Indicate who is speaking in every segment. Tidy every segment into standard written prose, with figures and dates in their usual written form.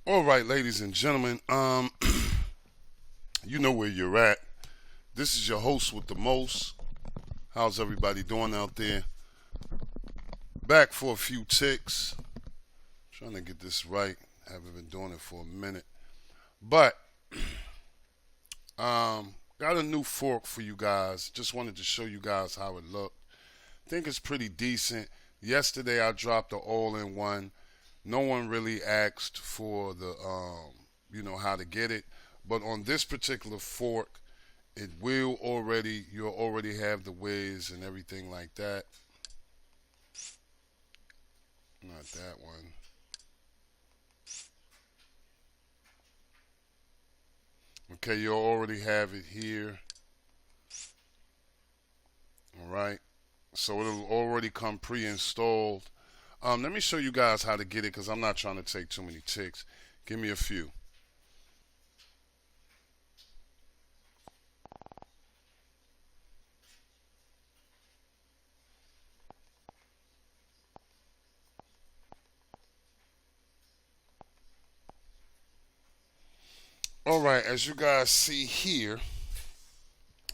Speaker 1: All right, ladies and gentlemen, you know where you're at. This is your host with the most. How's everybody doing out there? Back for a few ticks. Trying to get this right. Haven't been doing it for a minute. But got a new fork for you guys. Just wanted to show you guys how it looked. Think it's pretty decent. Yesterday I dropped the all-in-one. No one really asked for the how to get it. But on this particular fork, you'll already have the whiz and everything like that. Not that one. Okay, you'll already have it here. All right. So it'll already come pre-installed. Let me show you guys how to get it because I'm not trying to take too many ticks. Give me a few. All right, as you guys see here,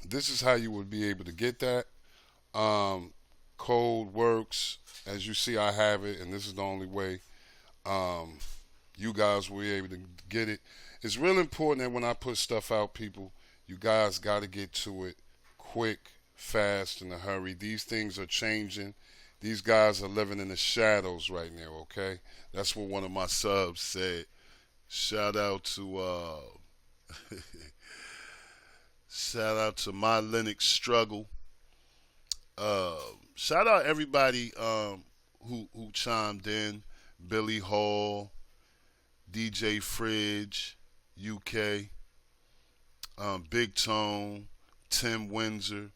Speaker 1: this is how you would be able to get that. Um, Code works. As you see, I have it, and this is the only way um, you guys will be able to get it. It's real important that when I put stuff out, people, you guys got to get to it quick, fast, in a hurry. These things are changing. These guys are living in the shadows right now, okay? That's what one of my subs said. Shout out to shout out to my Linux struggle. Uh, Shout out everybody who chimed in. Billy Hall, DJ Fridge, UK, Big Tone, Tim Windsor.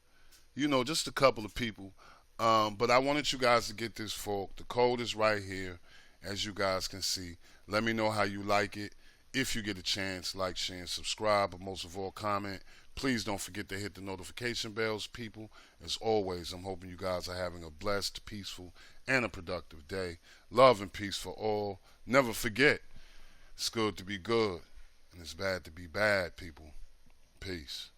Speaker 1: Just a couple of people. But I wanted you guys to get this folk. The code is right here, as you guys can see. Let me know how you like it. If you get a chance, like, share, and subscribe, but most of all, comment. Please don't forget to hit the notification bells, people. As always, I'm hoping you guys are having a blessed, peaceful, and a productive day. Love and peace for all. Never forget, it's good to be good, and it's bad to be bad, people. Peace.